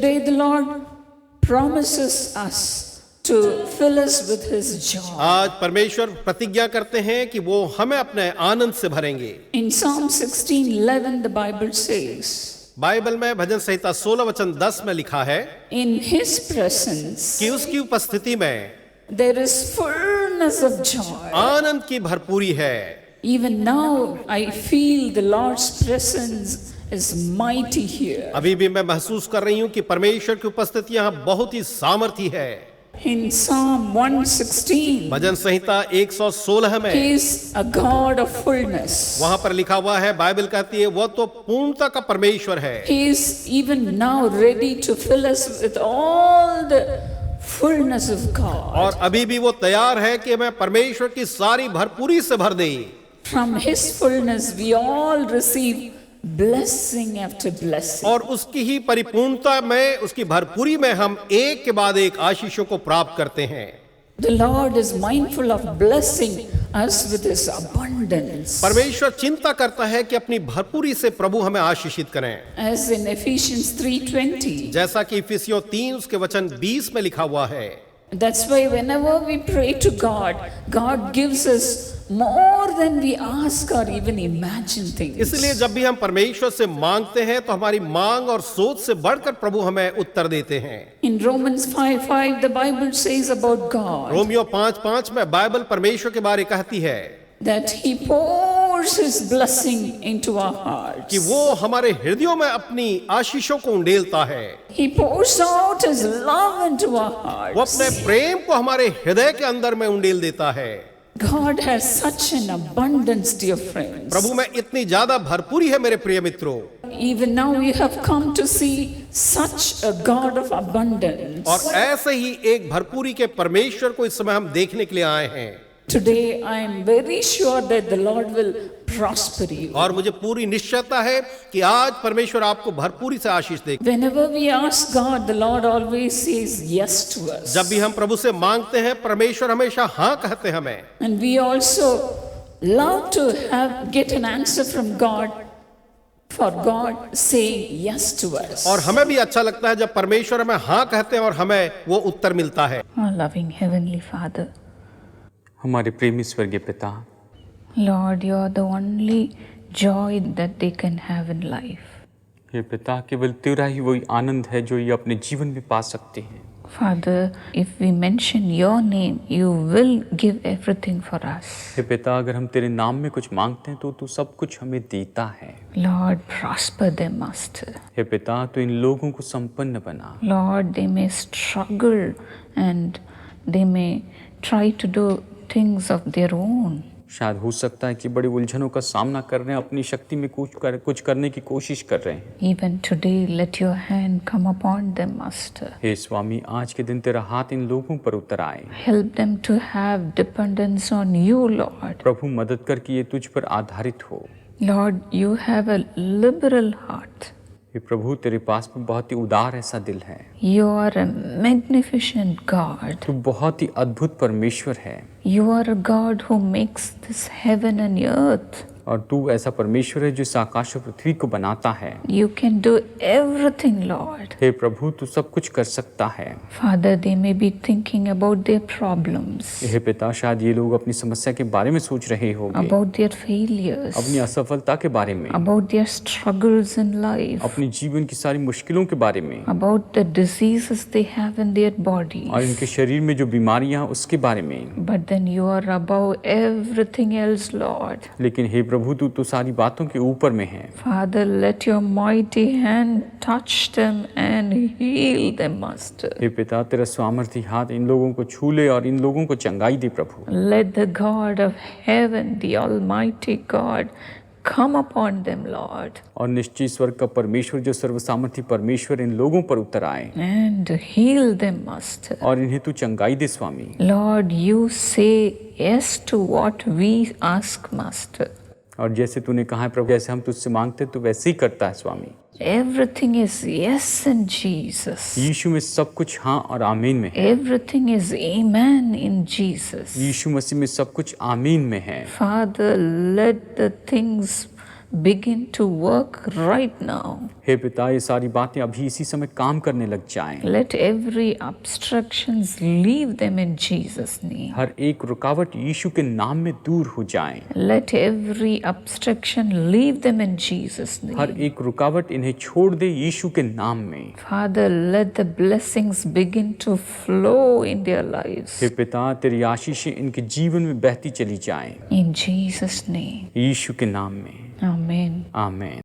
Today the Lord promises us to fill us with His joy. आज परमेश्वर प्रतिज्ञा करते हैं कि वो हमें अपने आनंद से भरेंगे। In Psalm 16:11 the Bible says, Bible में भजन संहिता 16 वचन 10 में लिखा है in His presence कि उसकी उपस्थिति में there is fullness of joy. आनंद की भरपूरी है। Even now I feel the Lord's presence is mighty here. अभी भी मैं महसूस कर रही हूँ कि परमेश्वर की उपस्थिति यहाँ बहुत ही सामर्थी है। In Psalm 116, भजन संहिता 116 में He is a God of fullness. वहां पर लिखा हुआ है, बाइबल कहती है वो तो पूर्णता का परमेश्वर है। He is even now ready to fill us with all the fullness of God. और अभी भी वो तैयार है कि मैं परमेश्वर की सारी भरपूरी से भर दे। From His fullness we all receive blessing after blessing. और उसकी ही परिपूर्णता में, उसकी भरपूरी में हम एक के बाद एक आशीषों को प्राप्त करते हैं। The Lord is mindful of blessing us with His abundance. परमेश्वर चिंता करता है कि अपनी भरपूरी से प्रभु हमें आशीषित करें। As in Ephesians 3:20. जैसा कि इफिसियों 3 उसके वचन 20 में लिखा हुआ है। That's why whenever we pray to God, God gives us more than we ask or even imagine things. इसलिए जब भी हम परमेश्वर से मांगते हैं तो हमारी मांग और सोच से बढ़कर प्रभु हमें उत्तर देते हैं। In Romans 5:5 the Bible says about God Romeo 5:5 में बाइबल परमेश्वर के बारे कहती है that He pours His blessing into our hearts. कि वो हमारे हृदयों में अपनी आशीषों को उंडेलता है। He pours out His love into our वो hearts. अपने प्रेम को हमारे हृदय के अंदर में उंडेल देता है। God has such an abundance, dear friends. प्रभु में इतनी ज्यादा भरपूरी है मेरे प्रिय मित्रों। Even now we have come to see such a God of abundance. और ऐसे ही एक भरपूरी के परमेश्वर को इस समय हम देखने के लिए आए हैं। Today I am very sure that the Lord will prosper you. और मुझे पूरी निश्चयता है कि आज परमेश्वर आपको भरपूरी से आशीष देगा। Whenever we ask God, the Lord always says yes to us. जब भी हम प्रभु से मांगते हैं परमेश्वर हमेशा हाँ कहते हैं हमें। And we also love to get an answer from God for God saying yes to us. और हमें भी अच्छा लगता है जब परमेश्वर हमें हाँ कहते हैं और हमें वो उत्तर मिलता है। Our loving Heavenly Father, हमारे प्रेमी स्वर्गीय पिता, Lord, you are the only joy that they can have in life. ये पिता केवल तेरा ही वही आनंद है जो ये अपने जीवन में पा सकते हैं। Father, if we mention your name, you will give everything for us. हे पिता, अगर हम तेरे नाम में कुछ मांगते हैं तो तू सब कुछ हमें देता है। Lord, prosper them, Master. हे पिता, तू इन लोगों को संपन्न बना। Lord, they may struggle and they may try to do things of their own. शायद हो सकता है कि बड़ी उलझनों का सामना कर रहे हैं, अपनी शक्ति में कुछ करने की कोशिश कर रहे हैं। Even today, let your hand come upon them, Master. हे स्वामी, आज के दिन तेरा हाथ इन लोगों पर उतर आए। Help them to have dependence on you, Lord. प्रभु मदद कर कि ये तुझ पर आधारित हो। Lord, you have a liberal heart. हे प्रभु, तेरे पास में बहुत ही उदार ऐसा दिल है। You are a magnificent God. तू बहुत ही अद्भुत परमेश्वर है। You are a God who makes this heaven and earth. और तू ऐसा परमेश्वर है जो इस आकाश और पृथ्वी को बनाता है। You can do everything, Lord. हे प्रभु, तू सब कुछ कर सकता है। Father, they may be thinking about their problems, हे पिता, शायद ये लोग अपनी समस्या के बारे में सोच रहे होंगे, about their failures, अपनी असफलता के बारे में, about their struggles in life, अपनी जीवन की सारी मुश्किलों के बारे में, about the diseases they have in their bodies. और इनके शरीर में जो बीमारियां उसके बारे में। But then you are above everything else, Lord. लेकिन हे प्रभु, तू तो सारी बातों के ऊपर में है। Father, let your mighty hand touch them and heal them, Master. हे पिता, तेरा सामर्थी हाथ इन लोगों को छू ले और इन लोगों को चंगाई दे प्रभु। Let the God of heaven, the Almighty God, come upon them, Lord, और निश्चय स्वर्ग का परमेश्वर जो सर्वसामर्थी परमेश्वर इन लोगों पर उतर आए and heal them, Master. और इन्हें तू चंगाई दे स्वामी। Lord, you say yes to what we ask, Master. और जैसे तूने कहा है प्रभु, जैसे हम तुझसे मांगते तो वैसे ही करता है स्वामी। Everything is yes in Jesus. यीशु में सब कुछ हाँ और आमीन में है। Everything is amen in Jesus. यीशु मसीह में सब कुछ आमीन में है। Father, let the things begin to work right now. हे पिता, ये सारी बातें अभी इसी समय काम करने लग जाएं। Let every obstructions leave them in Jesus' name. हर एक रुकावट यीशु के नाम में दूर हो जाएं। Let every obstruction leave them in Jesus' her name. एक रुकावट इन्हें छोड़ दे यीशु के नाम में। Father, let the blessings begin to flow in their lives. हे पिता, तेरी आशीषें इनके जीवन में बहती चली जाएं। In Jesus' name. यीशु के नाम में Amen. आमीन।